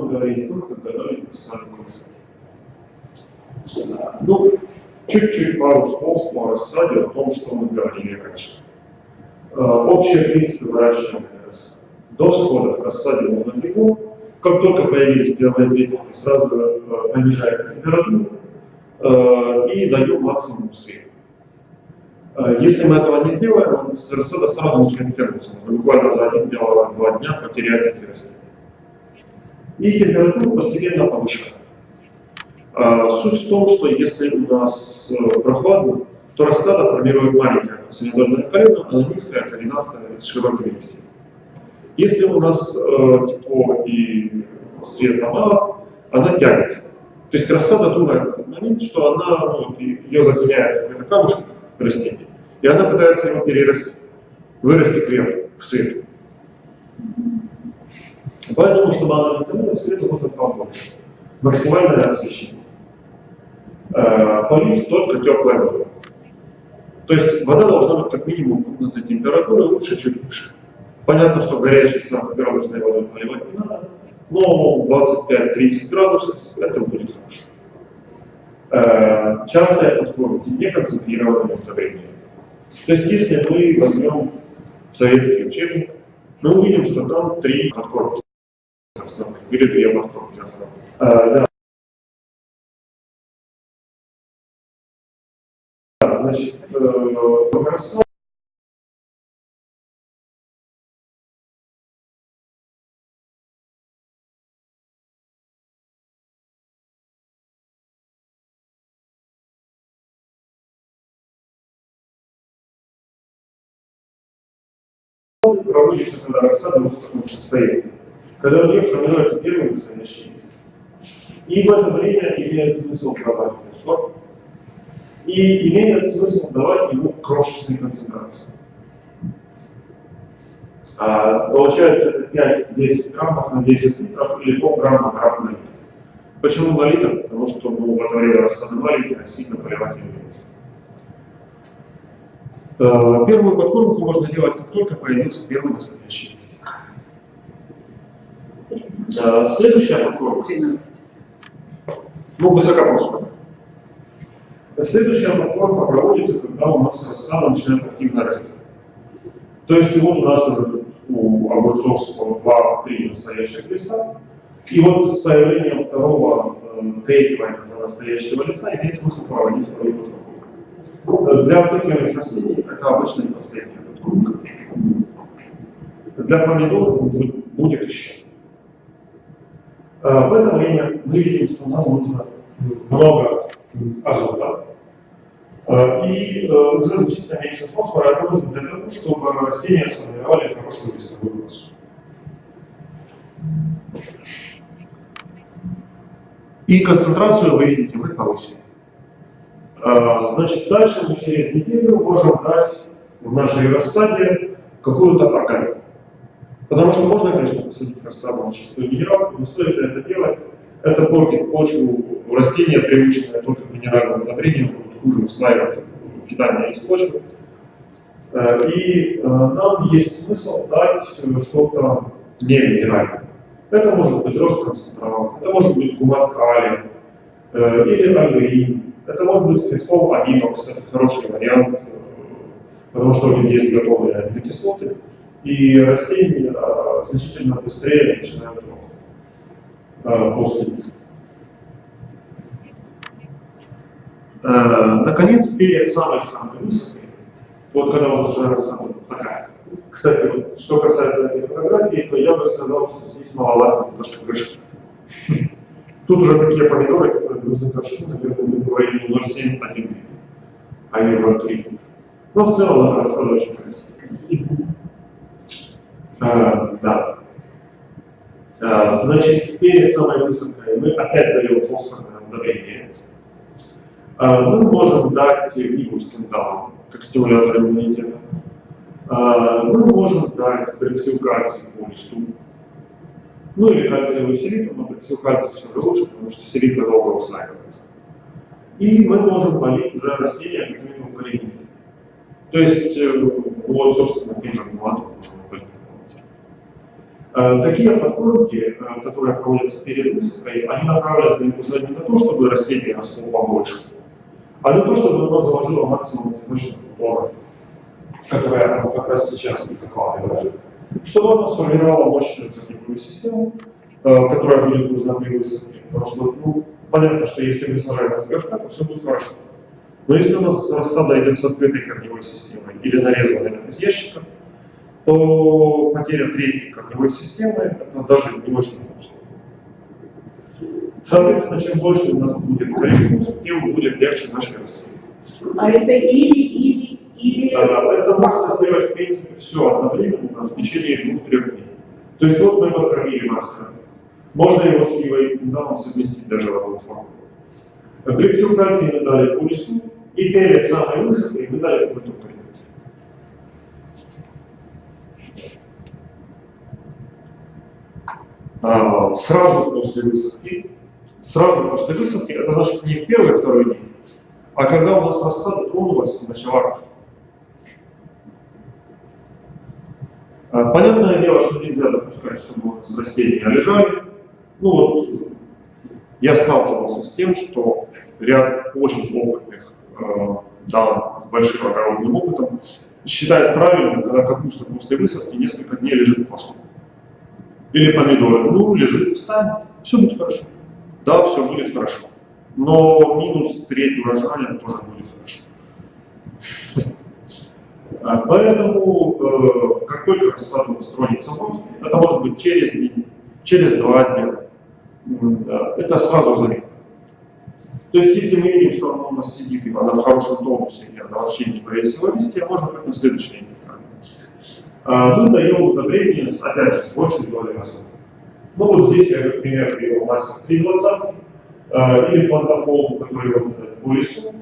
будем говорить о том, как готовить рассаду красоты. Ну, чуть-чуть пару слов о рассаде, о том, что мы говорили раньше. Общие принципы выращивания рассады. До схода в рассаде нужно тепло. Как только появились первые ветки, сразу понижаем температуру и даем максимум света. Если мы этого не сделаем, рассада сразу начнет тянуться. Можно буквально за 1-2 дня потерять эти растения. И температуру постепенно повышаем. Суть в том, что если у нас прохладно, то рассада формирует маленькое посредственное колено, она низкая, коренастая, с широкими листьями. Если у нас тепло и света мало, она тянется. То есть рассада думает в этот момент, что она, ее затемняет какой-то камушек растения, и она пытается его перерасти, вырасти кверху, к свету. Поэтому, чтобы она не тянулась, свету нужно побольше. Максимальное освещение. Полить только теплой водой. То есть вода должна быть как минимум комнатной температуры, лучше чуть выше. Понятно, что горячей 40-градусной водой поливать не надо, но 25-30 градусов это будет хорошо. Часто подходит неконцентрированное удобрение. То есть если мы возьмем советский учебник, мы увидим, что там 3 подкормки основных, или 2 подкормки основных. Да. Значит, рассада проводится, когда рассада в таком состоянии, когда у нее формируется первый настоящий лист. И в это время имеет смысл давать фосфор, и имеет смысл давать ему в крошечной концентрации. Получается это 5-10 граммов на 10 литров или полграмма грамм на литр. Почему на литр? Потому что в это время рассада маленькая, сильно поливать ее не нужно. Первую подкормку можно делать, как только появился первый настоящий листик. Следующая подкормка. 13. Ну, высокофосфорная. Следующая подкормка проводится, когда у нас рассада начинает активно расти. То есть вот у нас уже у огурцов 2-3 настоящих листа. И вот с появлением второго, третьего настоящего листа имеет смысл проводить вторую подкормку. Для таких растений это обычно не последняя подкормка. Для помидоров будет еще. В это время мы видим, что нам нужно много азота. И уже значительно меньше фосфора. Это нужно для того, чтобы растения сформировали хорошую листовую массу. И концентрацию, вы видите, мы повысили. Значит, дальше мы через неделю можем дать в нашей рассаде какую-то органику. Потому что можно, конечно, посадить рассаду на чистую минералку, но стоит это делать, это портит почву, растения, приученные только к минеральным удобрениям, будут хуже усваивать питание из почвы. И нам есть смысл дать что-то не минеральное. Это может быть рост-концентрат, это может быть гумат калия или альгрин, это может быть фитфол аминок, кстати, хороший вариант, потому что у них есть готовые аминокислоты, и растения значительно быстрее начинают рост после них. Наконец, перед самой-самой высокой, вот когда у нас уже рассада такая. Кстати, вот, что касается этой фотографии, то я бы сказал, что здесь маловато немножко горшки. Тут уже такие помидоры, которые нужны горшки, наверное, мы говорили 0,7-1 литр, а не 0,3. Но в целом она рассада очень красивая. Да. Значит, перед самой высокой мы опять даем фосфорное удобрение. Мы можем дать игу с кенталом, как стимулятор иммунитета. Мы можем дать брексилкаций по листу. Ну или кальциевую селитру, но брексилкаций все же лучше, потому что селитра долго усваивается. И мы можем полить уже растения как минимум коренителем. То есть, вот, собственно, тем же гуматом можем полить. Такие подкормки, которые проводятся перед высадкой, они направлены уже не на то, чтобы растение росло побольше, а на то, чтобы оно заложило максимум цветочных бутонов, которые оно как раз сейчас и захватывает. Чтобы оно сформировало мощную цветковую систему, которая будет нужна при высадке. Потому что, ну, понятно, что если мы сажаем с горшка, то все будет хорошо. Но если у нас рассада идет с открытой корневой системой или нарезанной из ящика, то потеря трети корневой системы это даже не очень плохо. Соответственно, чем больше у нас будет корневых, тем будет легче нашей растения. А это или... Это можно сделать, в принципе, все одновременно в течение 2-3 дней. То есть вот мы покормили масло. Можно его с ливой миндалом совместить даже в одну форму. Гликсилкальций мы дали по листу, и перед самой высадкой мы дали какой-то укрепление. Сразу после высадки, это значит не в первый-второй день, а когда у нас рассада тронулась и начала расти. Понятное дело, что нельзя допускать, чтобы у нас растения лежали. Ну вот, я сталкивался с тем, что ряд очень опытных дам с большим огородным опытом считает правильным, когда капуста после высадки несколько дней лежит в пасху. Или помидоры, ну, лежит, встанет, все будет хорошо. Да, все будет хорошо. Но минус треть урожая тоже будет хорошо. Поэтому, как только рассада устроится в рост, это может быть через день, через 2 дня, это сразу заметно. То есть, если мы видим, что она у нас сидит, и она в хорошем тонусе, и она вообще не повесила листья, можно хоть на следующий день. Мы даем удобрение, опять же, с большей долей азота. Ну вот здесь я, как пример, привел мастер 320 или плантофол, который можно дать по листу.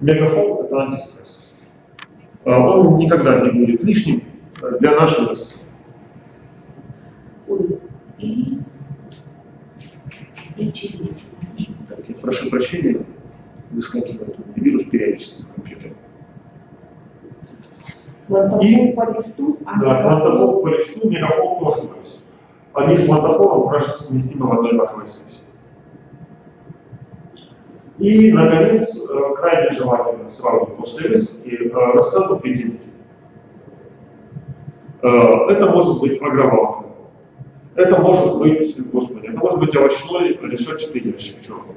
Мегафол – это антистресс. Он никогда не будет лишним для нашей расы. Так, я прошу прощения, выскакивает у меня вирус периодически в компьютере. Плантофол по листу, да, плантофол по листу, мегафол тоже по листу. Они с плантофолом хорошо совместимы в одной баковой смеси. И, наконец, крайне желательно сразу после высадки рассаду притянуть. Это может быть агроволокно. Это может быть, господи, это может быть овощной решетчатый ящик черный,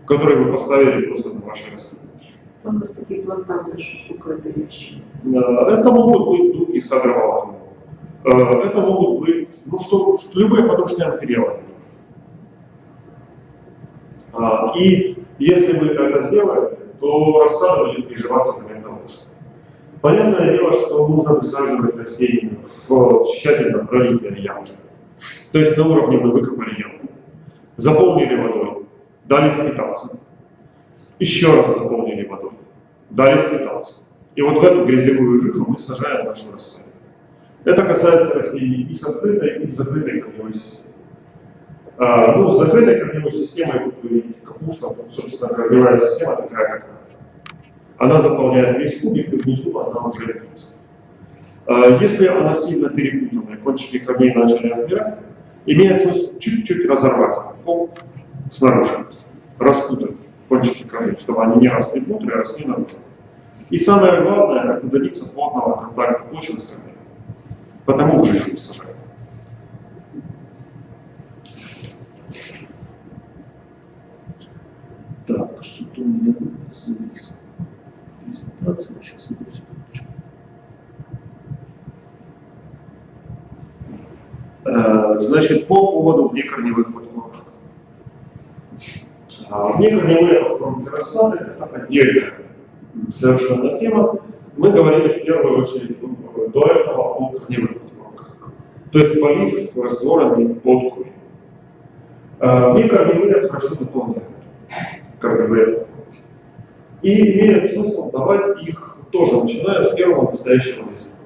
который вы поставили просто на ваши растения. Там у нас такие плантации, что такое это ящик. Это могут быть дубки с агроволокном. Это могут быть, ну что любые подручные материалы. И если вы это сделаете, то рассада будет приживаться моментом лучше. Понятное дело, что нужно высаживать растения в тщательно пролитой ямке. То есть на уровне мы выкопали ямку, заполнили водой, дали впитаться, еще раз заполнили водой, дали впитаться. И вот в эту грязевую жижу мы сажаем нашу рассаду. Это касается растений и с открытой, и с закрытой корневой системой. Ну, с закрытой корневой системой, как вы видите, капуста, собственно, корневая система такая, как она заполняет весь кубик, и внизу она уже летится. Если она сильно перепутана, и кончики корней начали отмирать, имеет смысл чуть-чуть разорвать пол снаружи, распутать кончики корней, чтобы они не росли внутрь, а росли наружу. И самое главное, это добиться плотного контакта почвы с корнями. Потому в жижу сажаем. Так, что-то у меня зависло. Презентация, сейчас иду секундочку. Значит, по поводу внекорневых подкормок. Внекорневые подкормки рассады – это отдельная совершенно тема. Мы говорили в первую очередь до этого о корневых подкормках. То есть полив растворами под корень. Внекорневые хорошо дополняют корневые подкормки. И имеет смысл давать их тоже, начиная с первого настоящего листа.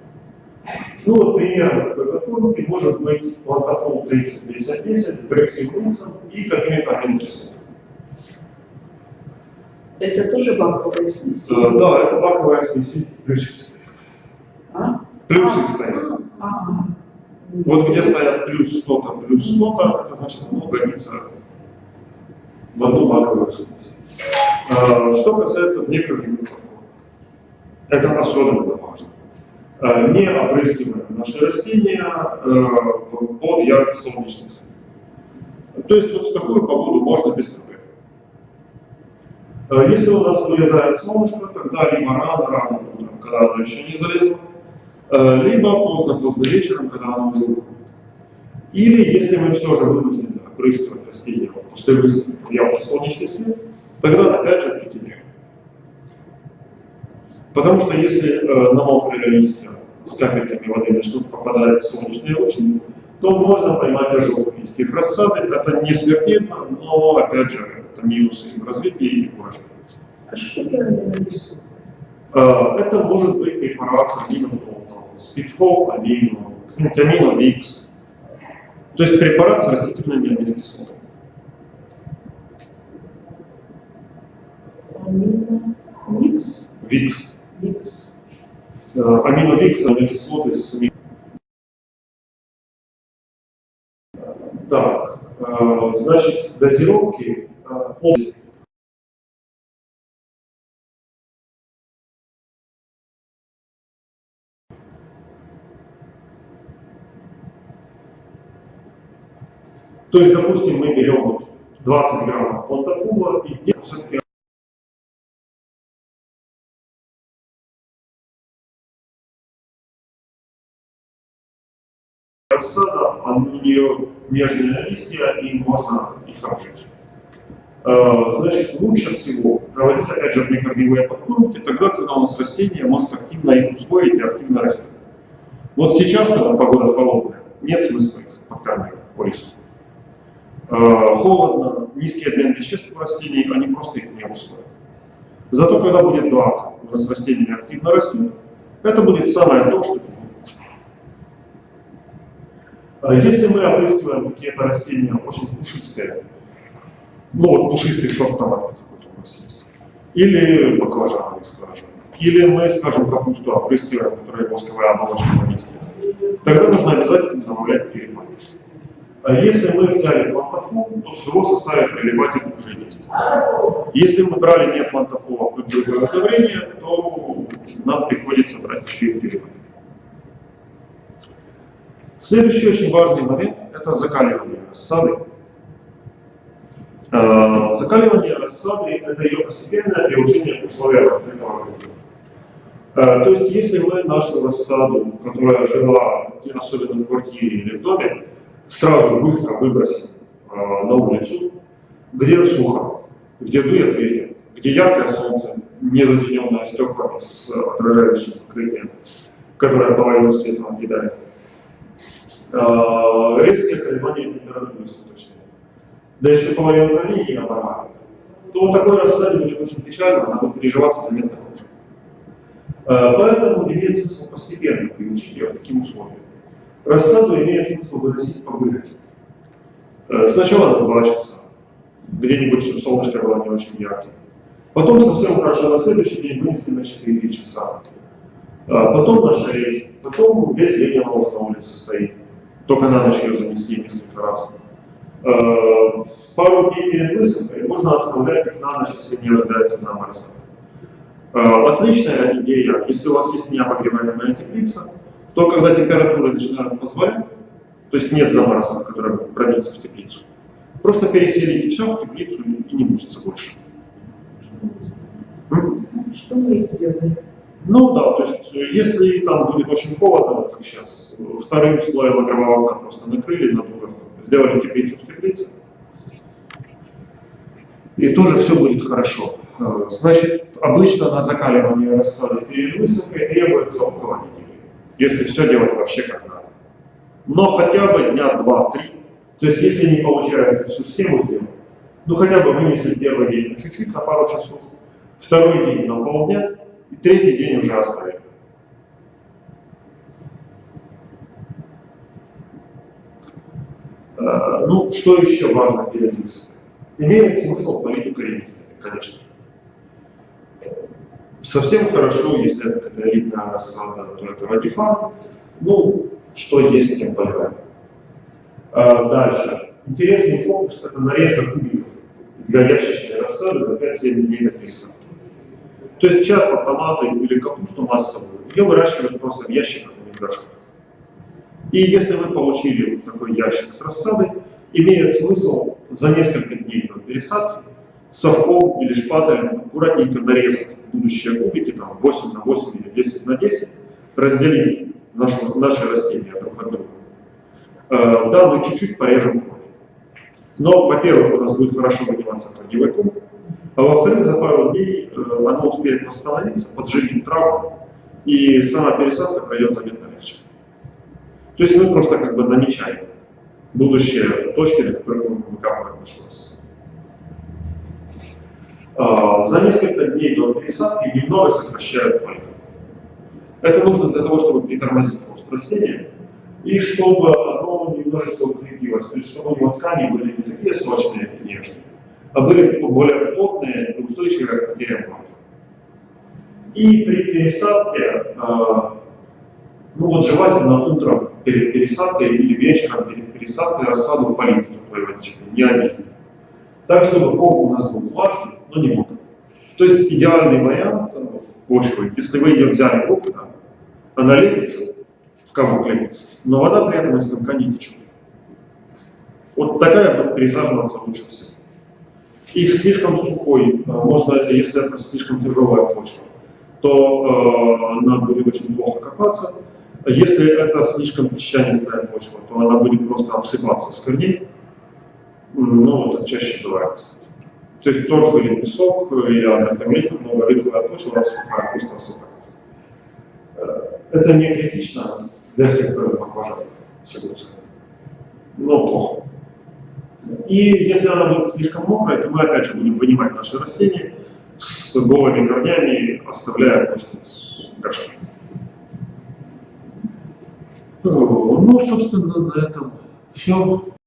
Ну вот примером такой подкормки может быть плантофол 30-50-10 с брексилинусом и какими-то аминокислотами. Это тоже баковая смесь? Да, это баковая смесь плюс чистая. А? Плюс чистая. Вот где стоят плюс что-то, это значит, оно годится в одну маковую смесь. Что касается внекорневых подкормок, это особенно важно. Не опрыскиваем наши растения под яркий солнечный свет. То есть вот в такую погоду можно без проблем. Если у нас вылезает солнышко, тогда либо рано утром, когда оно еще не залезло, либо поздно вечером, когда оно уже уходит. Или если мы все же вынуждены опрыскивать растения после высадки в яркий солнечный свет, тогда опять же определяем. Потому что если на мокрые листья с капельками воды начнут попадать солнечные лучи, то можно поймать ожог листьев рассады. Это не смертельно, но опять же это минусы в развитии и в урожае. А что делали на лесу? Это может быть препарат спидфол, амино, викс. То есть препарат с растительными аминокислотами. Амино-викс? Викс. Викс. Амино-викс, аминокислоты с... Так, значит, дозировки То есть, допустим, мы берем вот 20 граммов плантофула и делаем все-таки рассада, у нее нежные листья, и можно их обжечь. Значит, лучше всего проводить, опять же, внекорневые подкормки тогда, когда у нас растение может активно их усвоить и активно расти. Вот сейчас, когда погода холодная, нет смысла их подкармливать по лесу. Холодно, низкий обмен веществ у растений, они просто их не усвоят. Зато когда будет 20, у нас растения активно растут, это будет самое то, что если мы опрыскиваем какие-то растения очень пушистые, ну вот пушистый сорт томатов какой-то у нас есть, или баклажаны, скажем, или мы, скажем, капусту опрыскиваем, которая восковая оболочка на месте, тогда нужно обязательно добавлять перепад. А если мы взяли плантофол, то в его составе прилипатель уже есть. Если мы брали не плантофол, а другое удобрение, то нам приходится брать еще и перепад. Следующий очень важный момент – это закаливание рассады. Закаливание рассады – это ее постепенное приучение к условиям открытого грунта. То есть, если мы нашу рассаду, которая жила, особенно в квартире или в доме, сразу быстро выбросим на улицу, где сухо, где дует ветер, где яркое солнце, не затененное стеклами с отражающим покрытием, которое половину света отъедает, резкие колебания температуры суточные, да еще половину крови не оборвали, то такой рассаде будет очень печально, она будет переживаться заметно хуже. Поэтому имеет смысл постепенно приучить ее к таким условиям. Рассаду имеет смысл выносить погулять. Сначала на 2 часа, где-нибудь, чтобы солнышко было не очень ярким. Потом совсем хорошо на следующий день вынести на 4 часа. Потом на 6, потом весь день она уже на улице стоит. Только на ночь ее занесли несколько раз. Пару дней перед высадкой можно оставлять их на ночь, если не ожидается заморозка. Отличная идея, если у вас есть необогреваемая теплица, то когда температура начинает позволять, то есть нет заморозков, которые будут пробиться в теплицу, просто переселите все в теплицу и не мучиться больше. Что мы сделали? Ну да, то есть если там будет очень холодно, как сейчас, вторым слоем агрового окна просто накрыли, сделали теплицу в теплице, и тоже все будет хорошо. Значит, обычно на закаливание рассады перед высадкой требуется около недели, если все делать вообще как надо. Но хотя бы дня 2-3, то есть если не получается всю схему сделать, ну хотя бы вынесли первый день чуть-чуть на пару часов, второй день на полдня, и третий день уже оставили. Ну, что еще важно перед высадкой? Имеет смысл полить укоренителями, конечно. Совсем хорошо, если это какая-то элитная рассада, то это радифан. Ну, что есть, тем поливаем. Дальше. Интересный фокус – это нарезка кубиков для ящичной рассады за 5-7 дней на пересадке. То есть часто томаты или капусту массовую ее выращивают просто в ящиках или в горшках. И если вы получили вот такой ящик с рассадой, имеет смысл за несколько дней до пересадки совком или шпателем аккуратненько нарезать будущие кубики, там 8 на 8 или 10 на 10, разделить наши растения друг от друга. Да, мы чуть-чуть порежем корни. Но, во-первых, у нас будет хорошо выниматься корневой куб, а во-вторых, за пару дней оно успеет восстановиться, подживить траву, и сама пересадка пройдет заметно легче. То есть мы просто как бы намечаем будущие точки, на которых мы выкапываем нашу рассаду. За несколько дней до пересадки немного сокращают полив. Это нужно для того, чтобы притормозить рост растения и чтобы оно немножечко укрепилось, то есть чтобы у него ткани были не такие сочные и нежные, а были более плотные и устойчивые к потерям влаги. И при пересадке, ну вот желательно утром перед пересадкой или вечером перед пересадкой рассаду полить теплой водичкой, не обильно. Так, чтобы ком у нас был влажный, но не мокрый. То есть идеальный вариант почвы, если вы ее взяли в руку, да, она лепится, в комок лепится, но вода при этом из комка не течет. Вот такая будет пересаживаться лучше всего. И слишком сухой, можно, если это слишком тяжелая почва, то она будет очень плохо копаться. Если это слишком песчанистая почва, то она будет просто обсыпаться с корней. Ну, это чаще бывает, кстати. То есть торф или песок, или однокомлетная, много рыхлая почва, у нас сухая, просто осыпается. Это не критично для всех баклажанов, согласен. Но плохо. И если она будет слишком мокрая, то мы опять же будем вынимать наши растения с голыми корнями, оставляя почву в горшке. Ну, собственно, на этом все.